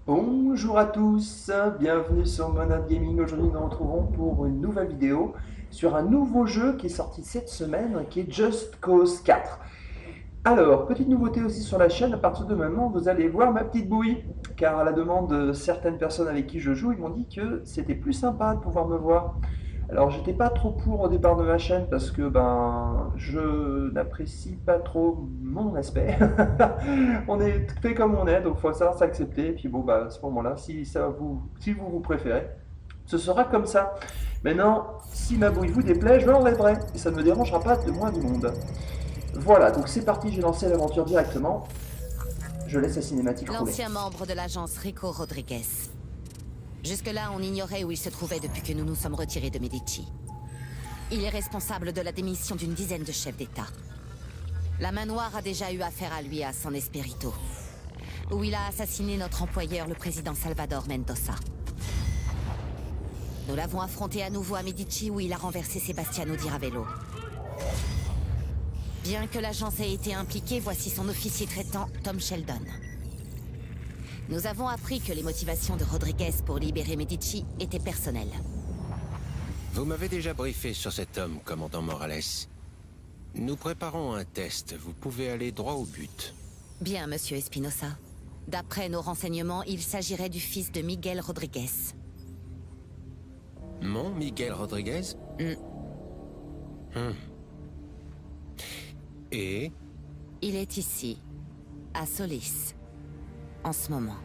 Bonjour à tous, bienvenue sur Monad Gaming. Aujourd'hui, nous nous retrouvons pour une nouvelle vidéo sur un nouveau jeu qui est sorti cette semaine, qui est Just Cause 4. Alors, petite nouveauté aussi sur la chaîne, à partir de maintenant, vous allez voir ma petite bouille, car à la demande de certaines personnes avec qui je joue, ils m'ont dit que c'était plus sympa de pouvoir me voir. Alors, j'étais pas trop pour au départ de ma chaîne parce que je n'apprécie pas trop mon aspect. On est fait comme on est, donc il faut savoir s'accepter. Et puis bon, à ce moment-là, si vous préférez, ce sera comme ça. Maintenant, si ma bouille vous déplaît, je l'enlèverai et ça ne me dérangera pas de moins du monde. Voilà, donc c'est parti, j'ai lancé l'aventure directement. Je laisse la cinématique rouler. L'ancien membre de l'agence Rico Rodriguez. Jusque-là, on ignorait où il se trouvait depuis que nous nous sommes retirés de Medici. Il est responsable de la démission d'une dizaine de chefs d'État. La main noire a déjà eu affaire à lui à San Esperito, où il a assassiné notre employeur, le président Salvador Mendoza. Nous l'avons affronté à nouveau à Medici, où il a renversé Sebastiano Di Ravello. Bien que l'agence ait été impliquée, voici son officier traitant, Tom Sheldon. Nous avons appris que les motivations de Rodriguez pour libérer Medici étaient personnelles. Vous m'avez déjà briefé sur cet homme, commandant Morales. Nous préparons un test, vous pouvez aller droit au but. Bien, monsieur Espinosa. D'après nos renseignements, il s'agirait du fils de Miguel Rodriguez. Mon Miguel Rodriguez? Hmm. Et? Il est ici, à Solis, en ce moment.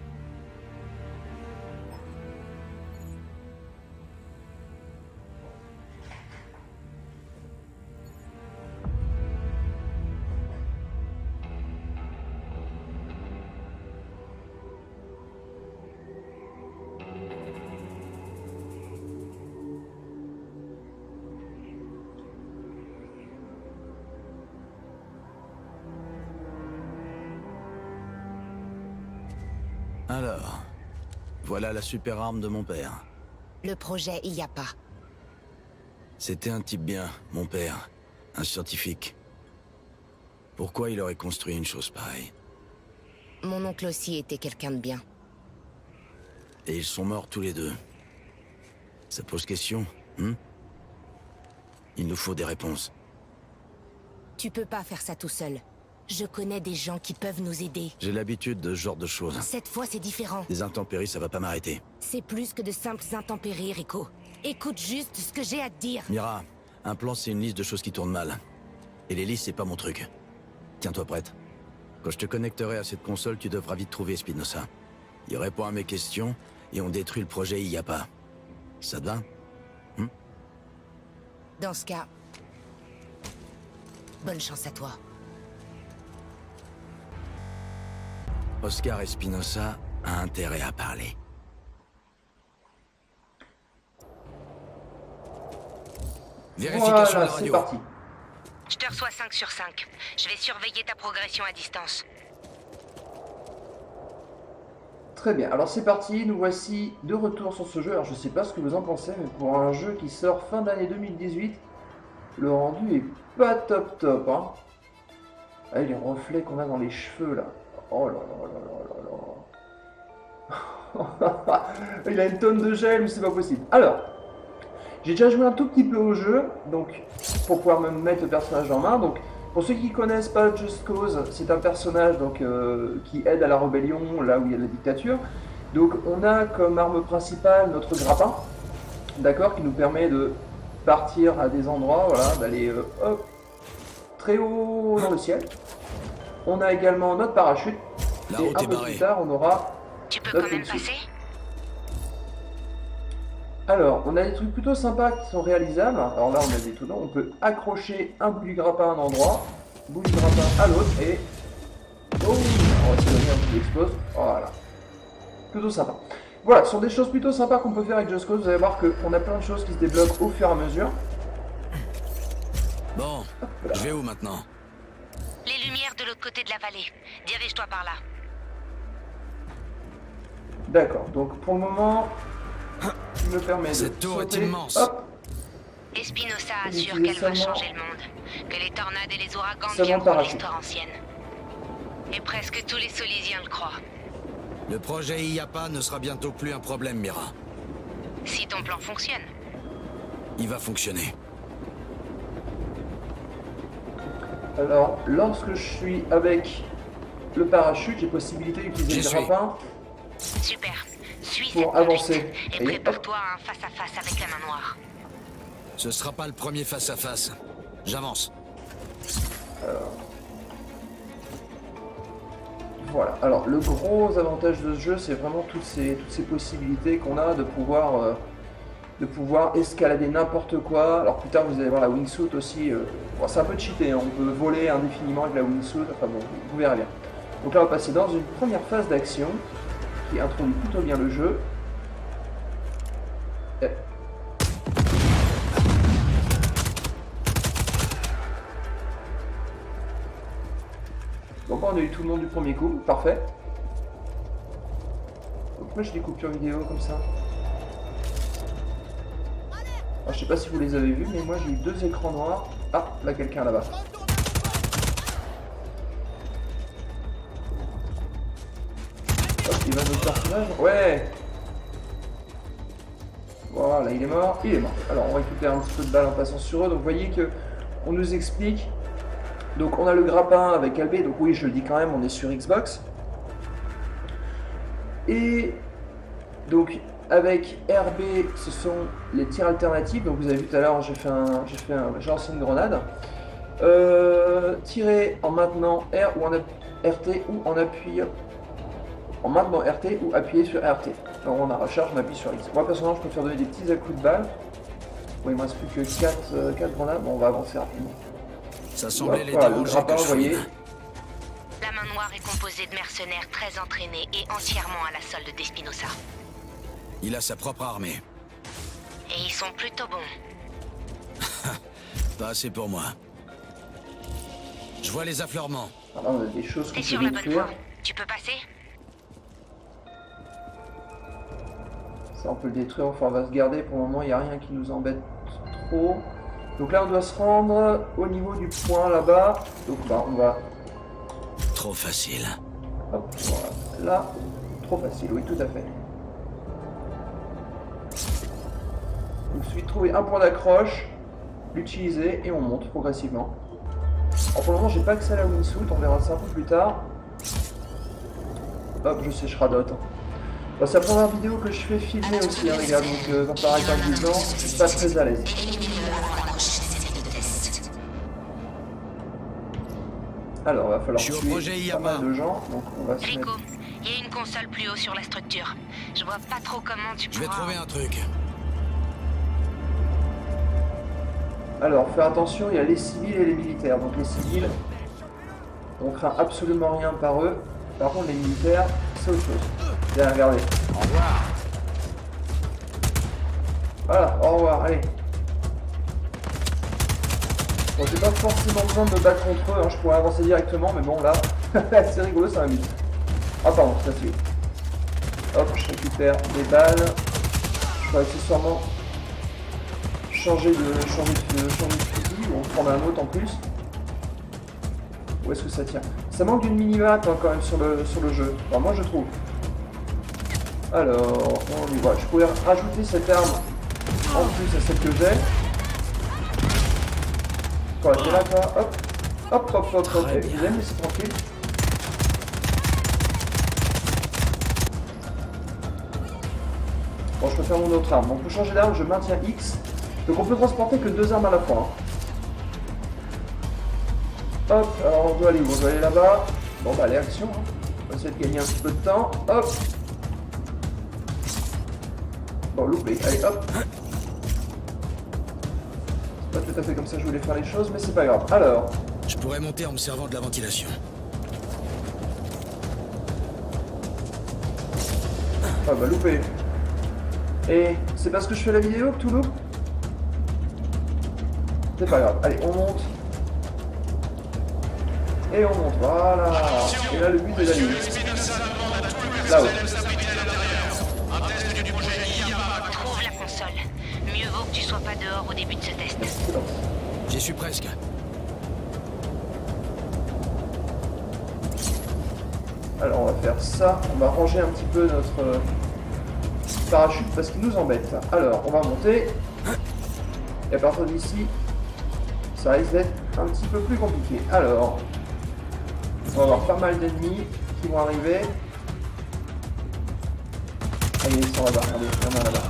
Alors, voilà la super arme de mon père. Le projet IAPA. C'était un type bien, mon père. Un scientifique. Pourquoi il aurait construit une chose pareille? Mon oncle aussi était quelqu'un de bien. Et ils sont morts tous les deux. Ça pose question, hein? Il nous faut des réponses. Tu peux pas faire ça tout seul. Je connais des gens qui peuvent nous aider. J'ai l'habitude de ce genre de choses. Cette fois, c'est différent. Des intempéries, ça va pas m'arrêter. C'est plus que de simples intempéries, Rico. Écoute juste ce que j'ai à te dire. Mira, un plan c'est une liste de choses qui tournent mal. Et les listes c'est pas mon truc. Tiens-toi prête. Quand je te connecterai à cette console, tu devras vite trouver Espinosa. Il répond à mes questions, et on détruit le projet IAPA. Ça te va? Dans ce cas, bonne chance à toi. Oscar Espinosa a intérêt à parler. Vérification de Voilà, la c'est radio. parti. Je te reçois 5 sur 5. Je vais surveiller ta progression à distance. Très bien, alors c'est parti, nous voici de retour sur ce jeu. Alors je sais pas ce que vous en pensez, mais pour un jeu qui sort fin d'année 2018, le rendu est pas top top, hein. Ah, les reflets qu'on a dans les cheveux là. Oh là là là là là là. Il a une tonne de gel, mais c'est pas possible. Alors, j'ai déjà joué un tout petit peu au jeu, donc pour pouvoir me mettre le personnage en main. Donc, pour ceux qui connaissent pas Just Cause, c'est un personnage qui aide à la rébellion là où il y a la dictature. Donc, on a comme arme principale notre grappin, d'accord, qui nous permet de partir à des endroits, voilà, d'aller très haut dans le ciel. On a également notre parachute. La Et route un est peu barrée. plus tard, on aura Tu peux notre quand même wingsuit. passer? Alors, on a des trucs plutôt sympas qui sont réalisables. Alors là, on a des tout on peut accrocher un bout du grappin à un endroit, bout du grappin à l'autre, et... Oh, on va se donner un coup d'explose. Voilà. Plutôt sympa. Voilà, ce sont des choses plutôt sympas qu'on peut faire avec Just Cause. Vous allez voir qu'on a plein de choses qui se débloquent au fur et à mesure. Bon, je vais où maintenant? Les lumières de l'autre côté de la vallée. Dirige-toi par là. D'accord, donc pour le moment, je me permets de Cette tour est sauter. immense. Hop, Espinosa Il assure utilise qu'elle va seulement- changer le monde. Que les tornades et les ouragans Seulement deviendront parachute. l'histoire ancienne. Et presque tous les Solisiens le croient. Le projet IAPA ne sera bientôt plus un problème, Mira. Si ton plan fonctionne. Il va fonctionner. Alors, lorsque je suis avec le parachute, j'ai possibilité d'utiliser J'y le grappin Super. Suis pour cette avancer. conduite et Et prépare-toi à un face-à-face avec la main noire. Ce sera pas le premier face-à-face. J'avance. voilà. Alors, le gros avantage de ce jeu, c'est vraiment toutes ces possibilités qu'on a de pouvoir escalader n'importe quoi. Alors, plus tard, vous allez voir la wingsuit aussi. Bon, c'est un peu cheaté, hein. On peut voler indéfiniment avec la wingsuit. Enfin bon, vous verrez bien. Donc là, on va passer dans une première phase d'action qui introduit plutôt bien le jeu. Et- Donc on a eu tout le monde du premier coup, parfait. Donc moi j'ai des coupures vidéo comme ça. Alors, je sais pas si vous les avez vus, mais moi j'ai eu 2 écrans noirs. Ah, là quelqu'un là-bas. Hop, il va notre personnage. Ouais. Voilà, il est mort. Il est mort. Alors on récupère un petit peu de balles en passant sur eux. Donc vous voyez que on nous explique. Donc on a le grappin avec LB, donc oui je le dis quand même, on est sur Xbox. Et donc avec RB ce sont les tirs alternatifs, donc vous avez vu tout à l'heure j'ai lancé une grenade. Tirer en maintenant R ou en RT ou en appuyant en maintenant RT ou appuyer sur RT. Alors on a recharge, on appuie sur X. Moi personnellement je préfère donner des petits coups de balle. Bon, il me reste plus que 4 grenades, bon on va avancer rapidement. Ça semblait les Voilà, le déranger grappin, que je vous voyez. fouine. La main noire est composée de mercenaires très entraînés et entièrement à la solde d'Espinosa. Il a sa propre armée. Et ils sont plutôt bons. Pas assez pour moi. Je vois les affleurements. Alors, on a des choses qu'on T'es peut sur la bonne détruire. voie. Tu peux passer? Ça, on peut le détruire, enfin, on va se garder. Pour le moment, il n'y a rien qui nous embête trop. Donc là, on doit se rendre au niveau du point là-bas. Donc là, on va... Trop facile. Hop, voilà. Là, trop facile, oui, tout à fait. Donc, il suffit de trouver un point d'accroche, l'utiliser et on monte progressivement. Alors, pour le moment, j'ai pas accès à la wingsuit, on verra ça un peu plus tard. Hop, je sais, je radote. Bon, c'est la première vidéo que je fais filmer aussi, hein, les gars, donc quand par exemple, du temps, je suis pas très à l'aise. Alors, il va falloir Je suis au tuer projet pas IAPA. mal de gens, donc on va se Rico, mettre... il y a une console plus haut sur la structure. Je vois pas trop comment tu Je vais pourras... trouver un truc. Alors, faire attention, il y a les civils et les militaires. Donc les civils, on craint absolument rien par eux. Par contre, les militaires, c'est autre chose. Bien, regardez. Au revoir. Voilà, au revoir, allez. Bon, j'ai pas forcément besoin de me battre contre eux, hein, je pourrais avancer directement, mais bon, là, c'est rigolo, ça m'amuse. Ah, pardon, ça suit. Hop, je récupère des balles. Je peux accessoirement changer de fusil ou en prendre un autre en plus. Où est-ce que ça tient? Ça manque d'une mini-map hein, quand même sur le jeu. Enfin, moi je trouve. Alors, on y va. Je pourrais rajouter cette arme en plus à celle que j'ai. Quoi, t'es là toi? Hop, hop, hop, hop, hop. Très bien. Vous allez me laisser tranquille. Bon, je peux faire mon autre arme. Donc pour changer d'arme, je maintiens X. Donc on peut transporter que 2 armes à la fois. Hein. Hop, alors on doit aller où? On doit aller là-bas. Bon bah allez, action. Hein. On va essayer de gagner un petit peu de temps. Hop. Bon, loupé. Allez, hop. C'est pas tout à fait comme ça que je voulais faire les choses, mais c'est pas grave. Alors, Je pourrais monter en me servant de la ventilation. ah bah loupé. Et c'est parce que je fais la vidéo que tout loupe? C'est pas grave. Allez, on monte. Et on monte. Voilà. Et là, le but est d'aller là-haut. Trouve la console. Mieux vaut que tu sois pas dehors au début de ce test. C'est bon. J'y suis presque. Alors on va faire ça, on va ranger un petit peu notre parachute parce qu'il nous embête. Alors on va monter. Et à partir d'ici, ça risque d'être un petit peu plus compliqué. Alors, on va avoir pas mal d'ennemis qui vont arriver. Allez, ils sont là-bas, regardez, il y en a là-bas.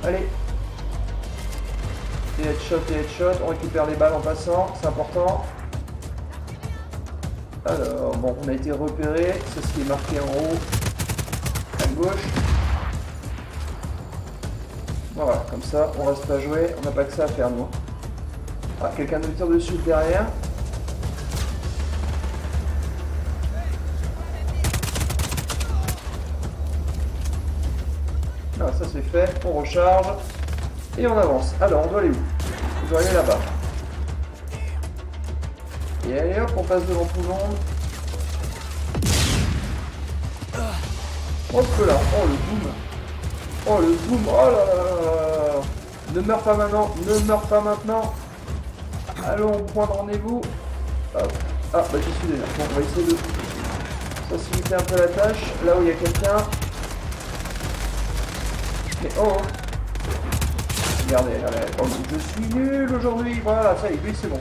Allez. Les headshots, on récupère les balles en passant, c'est important. Alors, bon, on a été repéré, c'est ce qui est marqué en haut, à gauche. Voilà, comme ça, on reste pas jouer, on n'a pas que ça à faire, nous. Ah, quelqu'un nous tire dessus derrière. Ah, ça c'est fait, on recharge. Et on avance. Alors, on doit aller où? On doit aller là-bas. Et allez hop, on passe devant tout le monde. Hop là, oh le boom. Oh le boom, oh là là là là. Ne meurs pas maintenant, ne meurs pas maintenant. Allons au point de rendez-vous. Hop. Ah bah j'y suis déjà. Bon, on va essayer de faciliter un peu la tâche. Là où il y a quelqu'un. Mais oh. Regardez, regardez. Oh, je suis nul aujourd'hui. Voilà, ça y est, lui c'est bon.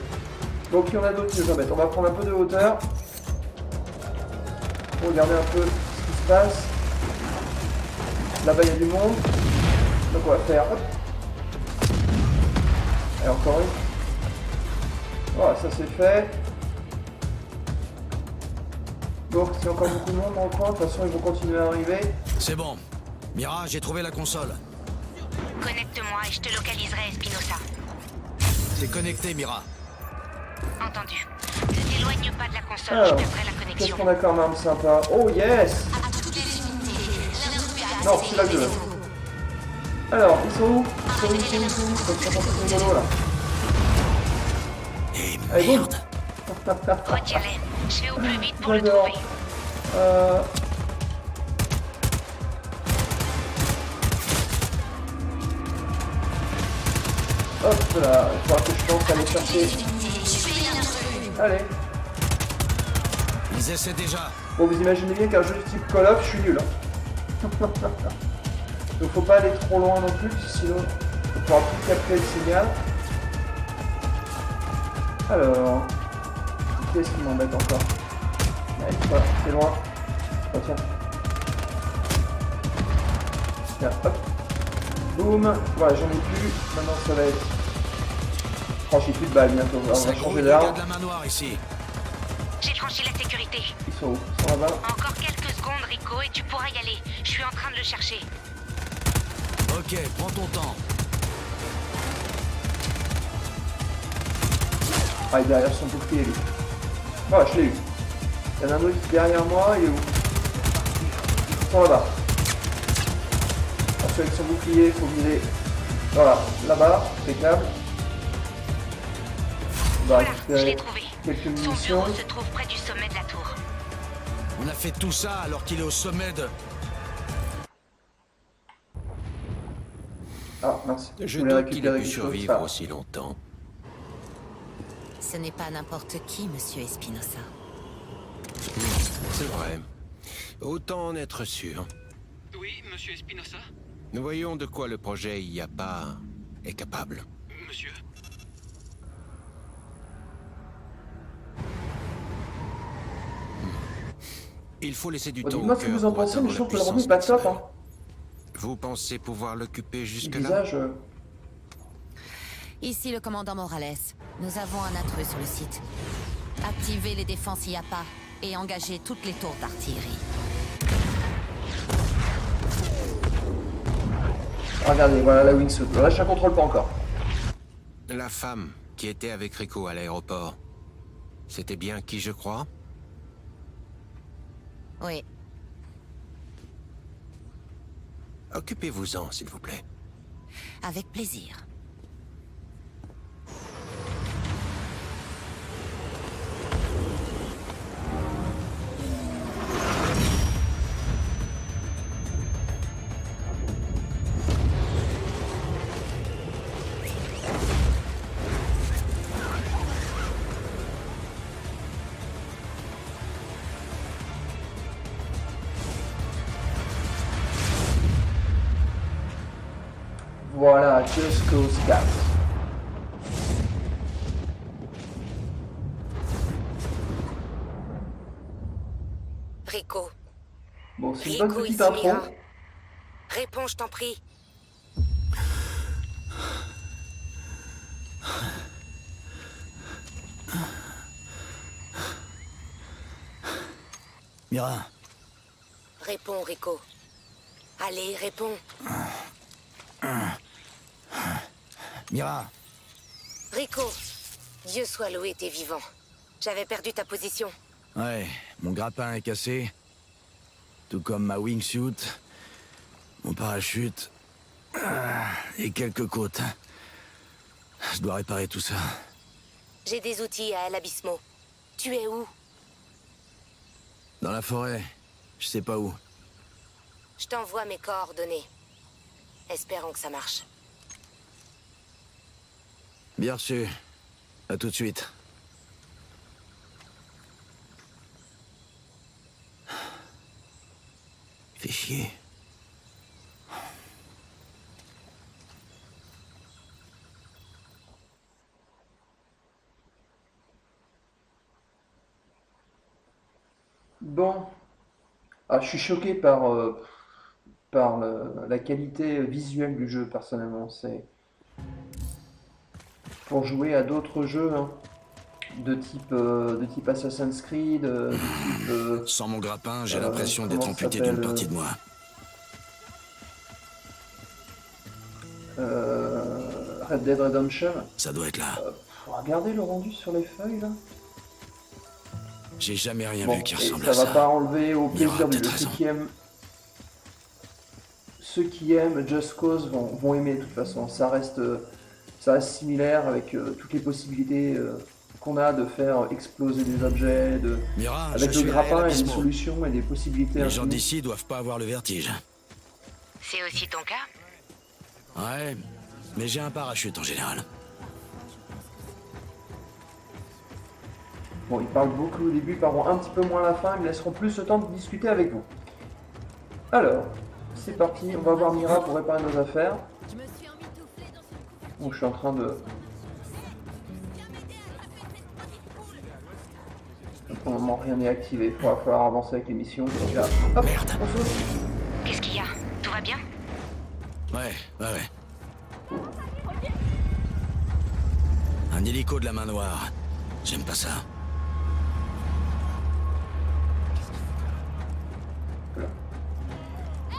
Donc il y en a d'autres qui nous embêtent. On va prendre un peu de hauteur. Pour regarder un peu ce qui se passe. Là-bas il y a du monde. Donc on va faire. Hop. Et encore une. Voilà, ça c'est fait. Donc il y a encore beaucoup de monde dans le coin. De toute façon ils vont continuer à arriver. C'est bon. Mira, j'ai trouvé la console. Connecte-moi et je te localiserai, Espinosa. C'est connecté, Mira. Entendu. Ne t'éloigne pas de la console, Alors, je perdrai la qu'est-ce connexion. qu'on a comme arme sympa? Oh yes! Non, c'est là que je veux. Alors, ils sont où? Ils sont où? Ça prend tout rigolo là. Et Allez, boum! merde. Retiens-les. Je fais au plus vite pour le J'adore. trouver. Hop là, il faudra que je tente à aller chercher. Allez. Ils essaient déjà. Bon, vous imaginez bien qu'un jeu de type Call of, je suis nul. Hein. Donc faut pas aller trop loin non plus, sinon on pourra plus capter le signal. Alors, qu'est-ce qui m'embête encore? Allez, voilà, c'est loin. Oh, tiens. Tiens, hop. Boum. Voilà, j'en ai plus. Maintenant, ça va être... Oh, j'ai plus de balles bientôt. Alors, on Ça va changer grouille, d'arme. regarde la manoir ici. J'ai franchi la sécurité. Ils sont où? Ils sont là-bas. Encore quelques secondes, Rico, et tu pourras y aller. Je suis en train de le chercher. Ok, prends ton temps. Ah, il est derrière son bouclier, lui. Voilà, je l'ai eu. Il y en a un autre derrière moi, il est où? Ils sont là-bas. Avec son bouclier, il faut viser. Voilà, là-bas, impeccable. On va Voilà, je l'ai récupérer trouvé. quelques Son munitions. bureau se trouve près du sommet de la tour. On a fait tout ça alors qu'il est au sommet de... Ah, mince. Je voulais doute qu'il ait récupérer pu quelque chose. survivre Ah. aussi longtemps. Ce n'est pas n'importe qui, monsieur Espinosa. C'est vrai. Autant en être sûr. Oui, monsieur Espinosa? Nous voyons de quoi le projet IAPA est capable. Monsieur? Il faut laisser du Bon, temps au dites-moi ce que cœur vous en pour pensez, mais atteindre je trouve la que le rendu puissance est pas top. maximale. Hein. Vous pensez pouvoir l'occuper Le jusque-là? visage. Ici le commandant Morales. Nous avons un intrus sur le site. Activez les défenses IAPA et engagez toutes les tours d'artillerie. Regardez, voilà la wingsuit. Le reste, je ne contrôle pas encore. La femme qui était avec Rico à l'aéroport. C'était bien qui je crois? Oui, Occupez-vous-en, s'il vous plaît. avec plaisir. Voilà, Just Cause 4. Rico. Bon, c'est une bonne Rico, petite ici intro. Mira. Réponds, je t'en prie. Mira, Réponds, Rico. Allez, réponds. Mira, Rico, Dieu soit loué, t'es vivant. J'avais perdu ta position. ouais, mon grappin est cassé. Tout comme ma wingsuit, mon parachute et quelques côtes. Je dois réparer tout ça. J'ai des outils à El Abismo. Tu es où? Dans la forêt, je sais pas où. Je t'envoie mes coordonnées. Espérons que ça marche. Bien reçu. À tout de suite. Fais chier. Bon. Ah, je suis choqué par la qualité visuelle du jeu, personnellement. C'est pour jouer à d'autres jeux hein, de type Assassin's Creed, de type Sans mon grappin, j'ai l'impression comment d'être ça amputé s'appelle, d'une partie de moi. Red Dead Redemption. Ça doit être là. Regardez le rendu sur les feuilles là. J'ai jamais rien Bon, vu qui et ressemble ça à va ça. pas enlever au Il y aura plaisir du peut-être jeu. raison. Ceux qui aiment Just Cause vont aimer de toute façon. Ça reste similaire avec toutes les possibilités qu'on a de faire exploser des objets, Mira, avec je le suis à El grappin et des Abismo. solutions et des possibilités Les gens infinies. d'ici doivent pas avoir le vertige. C'est aussi ton cas? Ouais, mais j'ai un parachute en général. Bon, ils parlent beaucoup au début, ils parleront un petit peu moins à la fin, ils me laisseront plus le temps de discuter avec vous. Alors, c'est parti, on va voir Mira pour réparer nos affaires. Bon, je suis en train de... Pour le moment, rien n'est activé, il va falloir avancer avec les missions. Donc là, hop, Merde. on saute. Qu'est-ce qu'il y a? Tout va bien? Ouais. Un hélico de la main noire. J'aime pas ça.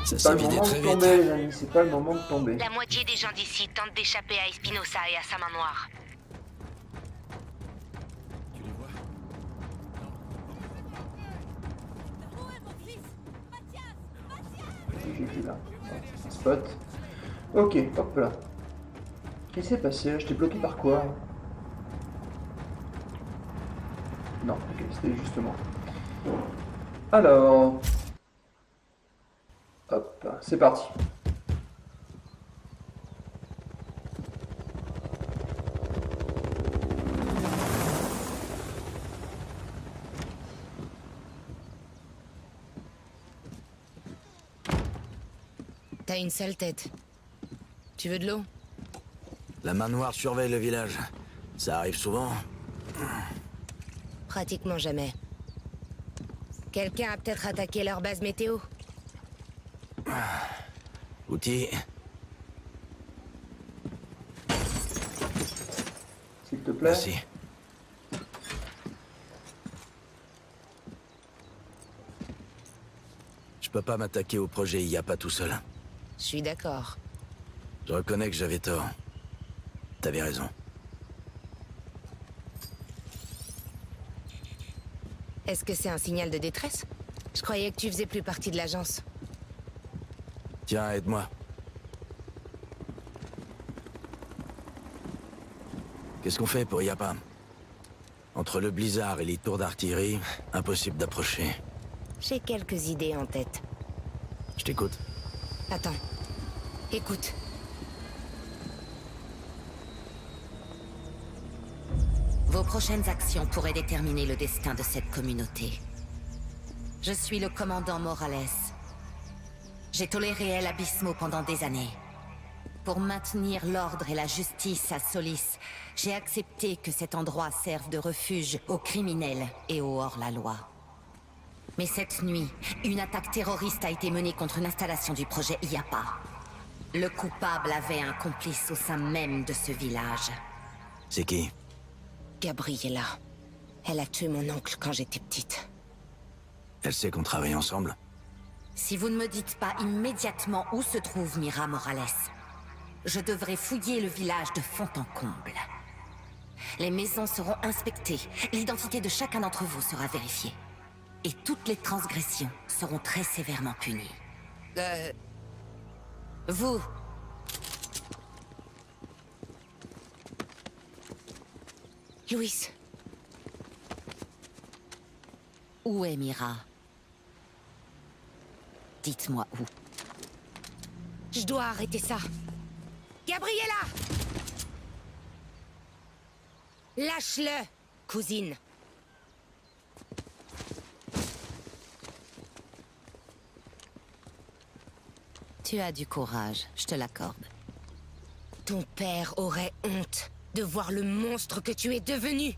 Ça C'est pas s'est le vidé moment très de vite. tomber, les amis, c'est pas le moment de tomber. La moitié des gens d'ici tentent d'échapper à Espinosa et à sa main noire. J'ai vu là. Un spot. Ok, hop là. Qu'est-ce qui s'est passé là? J'étais bloqué par quoi? Non, ok, c'était justement. Alors. Hop, c'est parti. T'as une sale tête. Tu veux de l'eau? La main noire surveille le village. Ça arrive souvent. Pratiquement jamais. Quelqu'un a peut-être attaqué leur base météo? Outils. S'il te plaît. Merci. Je peux pas m'attaquer au projet IAPA tout seul. Je suis d'accord. Je reconnais que j'avais tort. T'avais raison. Est-ce que c'est un signal de détresse? Je croyais que tu faisais plus partie de l'agence. Tiens, aide-moi. Qu'est-ce qu'on fait pour IAPA? Entre le blizzard et les tours d'artillerie, impossible d'approcher. J'ai quelques idées en tête. Je t'écoute. Attends. Écoute. Vos prochaines actions pourraient déterminer le destin de cette communauté. Je suis le commandant Morales. J'ai toléré El Abismo pendant des années. Pour maintenir l'ordre et la justice à Solis, j'ai accepté que cet endroit serve de refuge aux criminels et aux hors-la-loi. Mais cette nuit, une attaque terroriste a été menée contre une installation du projet IAPA. Le coupable avait un complice au sein même de ce village. C'est qui? Gabriella. Elle a tué mon oncle quand j'étais petite. Elle sait qu'on travaille ensemble? Si vous ne me dites pas immédiatement où se trouve Mira Morales, je devrais fouiller le village de fond en comble. Les maisons seront inspectées, l'identité de chacun d'entre vous sera vérifiée. Et toutes les transgressions seront très sévèrement punies. Vous... Louis, Où est Mira? Dites-moi où. je dois arrêter ça. Gabriella! Lâche-le, cousine. Tu as du courage, je te l'accorde. Ton père aurait honte de voir le monstre que tu es devenu.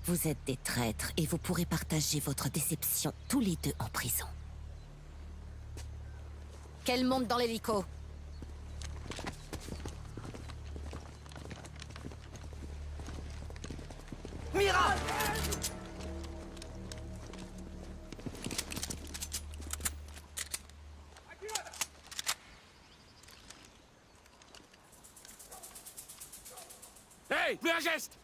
Vous êtes des traîtres et vous pourrez partager votre déception tous les deux en prison. Qu'elle monte dans l'hélico. Mira! Hey, plus un geste!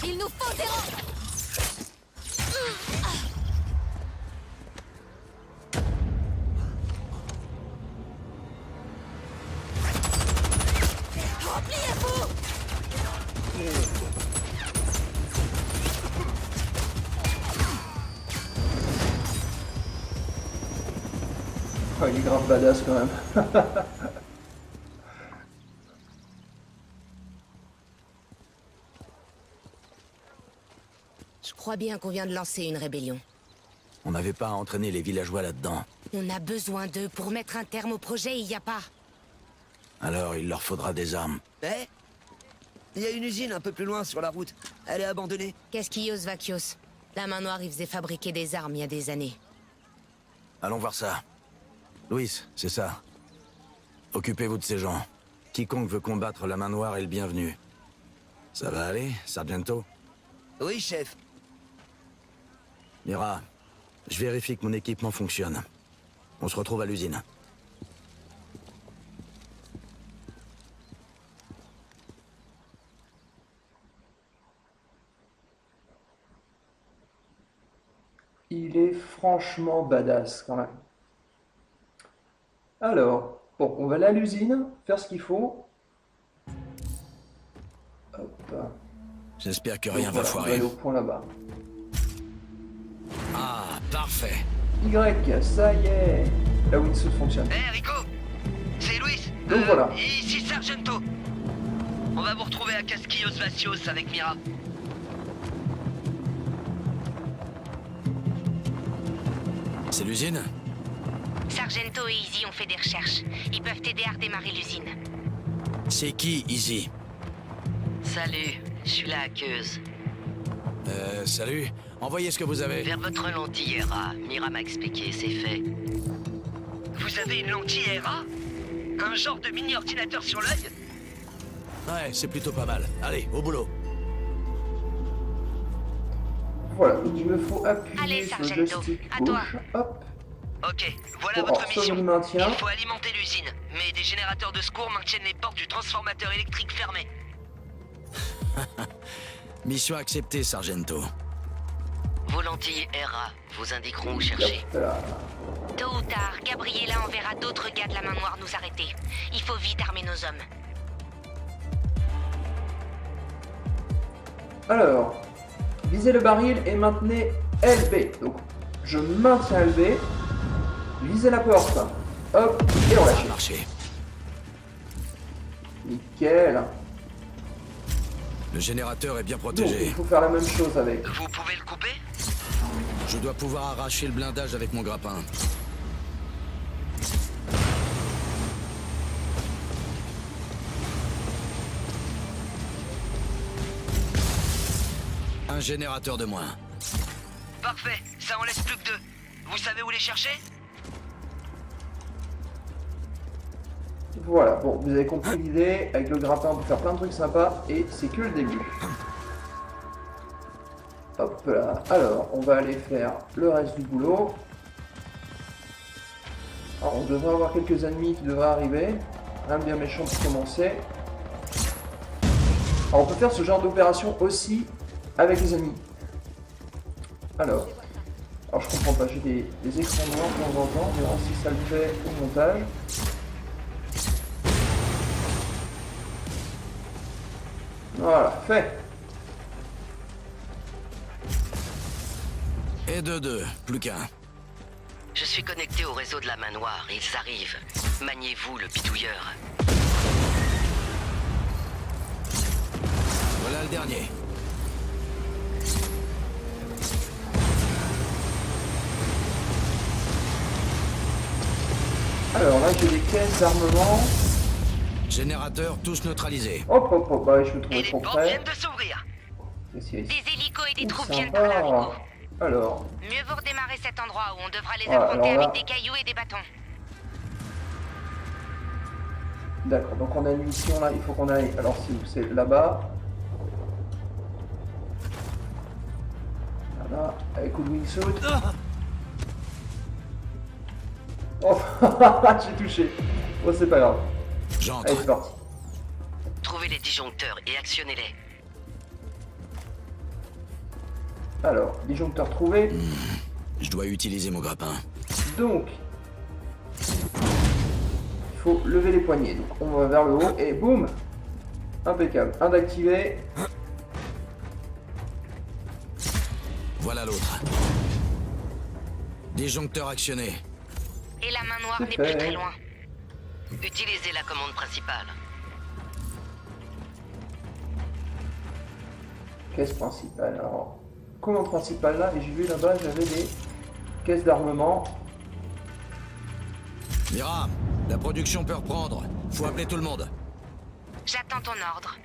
Il nous faut des rangs. Repliez-vous! Oh, il est grave badass quand même. Je crois bien qu'on vient de lancer une rébellion. On n'avait pas à entraîner les villageois là-dedans. On a besoin d'eux pour mettre un terme au projet IAPA. Alors il leur faudra des armes. Eh? Il y a une usine un peu plus loin sur la route. Elle est abandonnée. Casquillos Vaquios. La main noire, il faisait fabriquer des armes il y a des années. Allons voir ça. Louis, c'est ça. Occupez-vous de ces gens. Quiconque veut combattre la main noire est le bienvenu. Ça va aller, Sargento? Oui, chef. Mira, je vérifie que mon équipement fonctionne. On se retrouve à l'usine. Il est franchement badass quand même. Alors, bon, on va aller à l'usine, faire ce qu'il faut. Hop. J'espère que rien Donc va voilà, on va foirer. aller au point là-bas. Ah, parfait. Y, ça y est. La wingsuit fonctionne. Eh, Rico! C'est Luis. Donc voilà. Ici Sargento. On va vous retrouver à Casquillos Vacios avec Mira. C'est l'usine? Sargento et Easy ont fait des recherches. Ils peuvent t'aider à redémarrer l'usine. C'est qui, Easy? Salut, je suis la hackeuse. Salut. Envoyez ce que vous avez. Vers votre lentille RA, Mira m'a expliqué, c'est fait. Vous avez une lentille RA? Un genre de mini-ordinateur sur l'œil? Ouais, c'est plutôt pas mal. Allez, au boulot. Voilà, donc il me faut appuyer Allez, sur le Sargento, joystick à toi. gauche. Hop. Ok, voilà Bon, votre alors, sauve mission. le maintien. Il faut alimenter l'usine, mais des générateurs de secours maintiennent les portes du transformateur électrique fermées. Mission acceptée, Sargento. Vos lentilles ERA vous indiqueront où chercher. Hop là. Tôt ou tard, Gabriella enverra d'autres gars de la main noire nous arrêter. Il faut vite armer nos hommes. Alors, visez le baril et maintenez LB. Donc, je maintiens LB. Visez la porte. Hop, et on Ça a lâche. marché. Nickel. Le générateur est bien Donc, protégé. il faut faire la même chose avec. Vous pouvez le couper? Je dois pouvoir arracher le blindage avec mon grappin. Un générateur de moins. Parfait, ça en laisse plus que 2. Vous savez où les chercher? Voilà, bon, vous avez compris l'idée. Avec le grappin, on peut faire plein de trucs sympas. Et c'est que le début. Hop là. Alors, on va aller faire le reste du boulot. Alors, on devrait avoir quelques ennemis qui devraient arriver. Rien de bien méchant pour commencer. Alors, on peut faire ce genre d'opération aussi avec les ennemis. Alors je comprends pas, j'ai des écrans noirs de temps en temps. On verra si ça le fait au montage. Voilà, fait. Et de 2, plus qu'un. Je suis connecté au réseau de la main noire et ils arrivent. Maniez-vous le bidouilleur. Voilà le dernier. Alors là, j'ai des caisses d'armement. Générateurs tous neutralisés. Hop, hop, hop, bah, je me Et trouvais les trop portes près. viennent de s'ouvrir. Qu'est-ce qu'il y a ici? Des hélicos et des troupes Sympa. viennent par là, Rico. Alors, Mieux vaut redémarrer cet endroit où on devra les Voilà, affronter alors là- avec des cailloux et des bâtons. d'accord, donc on a une mission là, il faut qu'on aille. Alors, c'est là-bas. Voilà, avec coup de wingsuit. Oh, j'ai touché. Bon, c'est pas grave. J'entre. Allez, c'est parti. Trouvez les disjoncteurs et actionnez-les. Alors, disjoncteur trouvé. Je dois utiliser mon grappin. Donc, il faut lever les poignets. Donc, on va vers le haut et boum. Impeccable. Un d'activer. Voilà l'autre. Disjoncteur actionné. Et la main noire C'est n'est fait. plus très loin. Utilisez la commande principale. Caisse principale. Alors, commande principale là, et j'ai vu là-bas, j'avais des caisses d'armement. Mira, la production peut reprendre. Faut appeler tout le monde. J'attends ton ordre.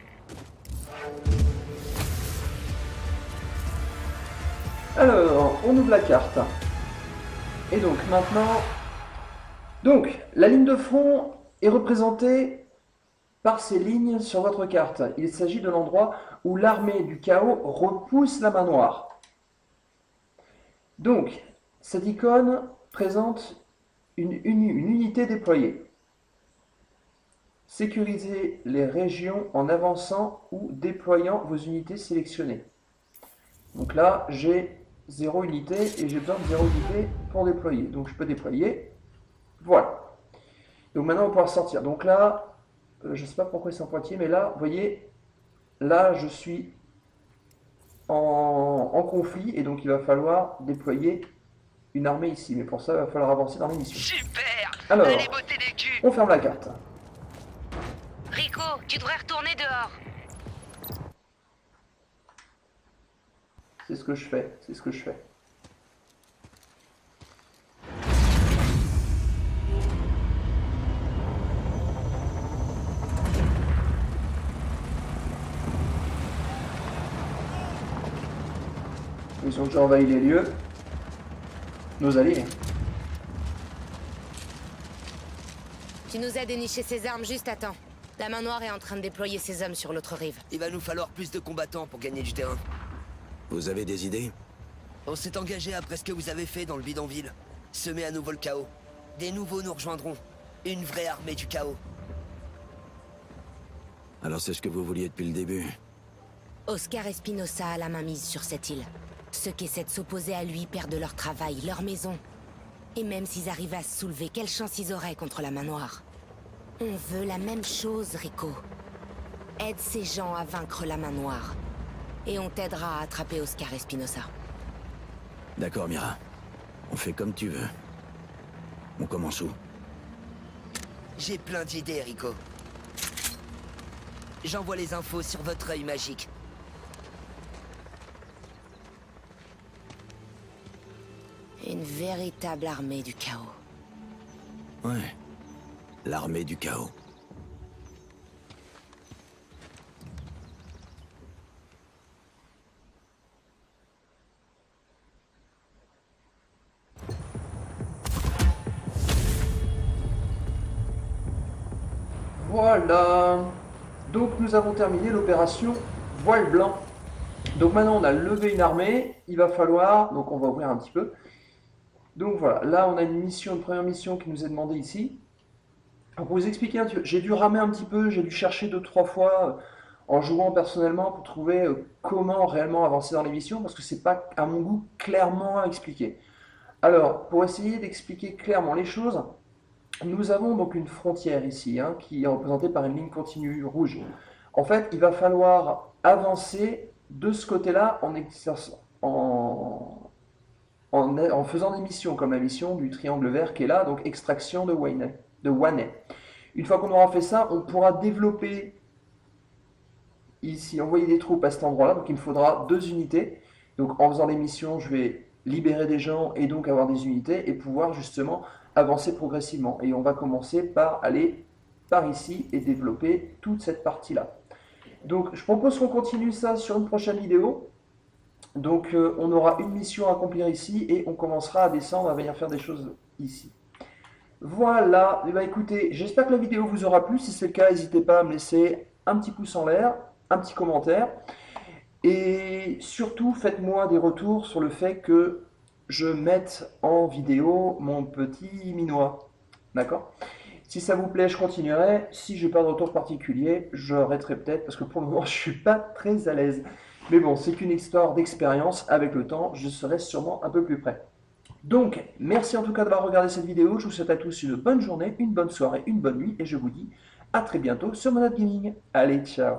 Alors, on ouvre la carte. Et donc maintenant... Donc, la ligne de front est représentée par ces lignes sur votre carte. Il s'agit de l'endroit où l'armée du chaos repousse la main noire. Donc, cette icône présente une unité déployée. Sécurisez les régions en avançant ou déployant vos unités sélectionnées. Donc là, j'ai 0 unité et j'ai besoin de 0 unité pour déployer. Donc je peux déployer. Voilà. Donc maintenant, on va pouvoir sortir. Donc là, je ne sais pas pourquoi c'est en pointillé, mais là, vous voyez, là, je suis en conflit et donc il va falloir déployer une armée ici. Mais pour ça, il va falloir avancer dans l'émission. Super. Alors. Allez botter les culs. On ferme la carte. Rico, tu devrais retourner dehors. C'est ce que je fais. C'est ce que je fais. Ils ont déjà envahi les lieux. Nos alliés. Tu nous as déniché ces armes juste à temps. La main noire est en train de déployer ses hommes sur l'autre rive. Il va nous falloir plus de combattants pour gagner du terrain. Vous avez des idées? On s'est engagé après ce que vous avez fait dans le bidonville. Semer à nouveau le chaos. Des nouveaux nous rejoindront. Une vraie armée du chaos. Alors c'est ce que vous vouliez depuis le début. Oscar Espinosa a la main mise sur cette île. Ceux qui essaient de s'opposer à lui perdent leur travail, leur maison. Et même s'ils arrivent à se soulever, quelle chance ils auraient contre la main noire? On veut la même chose, Rico. Aide ces gens à vaincre la main noire. Et on t'aidera à attraper Oscar Espinosa. D'accord, Mira. On fait comme tu veux. On commence où? J'ai plein d'idées, Rico. J'envoie les infos sur votre œil magique. Une véritable armée du chaos. Ouais. L'armée du chaos. Voilà. Donc nous avons terminé l'opération Voile Blanc. Donc maintenant on a levé une armée, il va falloir, donc on va ouvrir un petit peu. Donc voilà, là on a une première mission qui nous est demandée ici. Alors, pour vous expliquer un petit peu, j'ai dû ramer un petit peu, j'ai dû chercher 2-3 fois en jouant personnellement pour trouver comment réellement avancer dans les missions, parce que c'est pas à mon goût clairement expliqué. Alors, pour essayer d'expliquer clairement les choses, nous avons donc une frontière ici, hein, qui est représentée par une ligne continue rouge. En fait, il va falloir avancer de ce côté-là en faisant des missions, comme la mission du triangle vert qui est là, donc extraction de Wannay. Une fois qu'on aura fait ça, on pourra développer ici, envoyer des troupes à cet endroit-là, donc il me faudra 2 unités. Donc en faisant des missions, je vais libérer des gens et donc avoir des unités et pouvoir justement avancer progressivement. Et on va commencer par aller par ici et développer toute cette partie-là. Donc je propose qu'on continue ça sur une prochaine vidéo. Donc on aura une mission à accomplir ici et on commencera à descendre, à venir faire des choses ici. Voilà, et bah écoutez, j'espère que la vidéo vous aura plu. Si c'est le cas, n'hésitez pas à me laisser un petit pouce en l'air, un petit commentaire. Et surtout, faites-moi des retours sur le fait que je mette en vidéo mon petit minois. D'accord? Si ça vous plaît, je continuerai. Si je n'ai pas de retour particulier, j'arrêterai peut-être parce que pour le moment, je ne suis pas très à l'aise. Mais bon, c'est qu'une histoire d'expérience. Avec le temps, je serai sûrement un peu plus près. Donc, merci en tout cas d'avoir regardé cette vidéo. Je vous souhaite à tous une bonne journée, une bonne soirée, une bonne nuit. Et je vous dis à très bientôt sur Monade Gaming. Allez, ciao!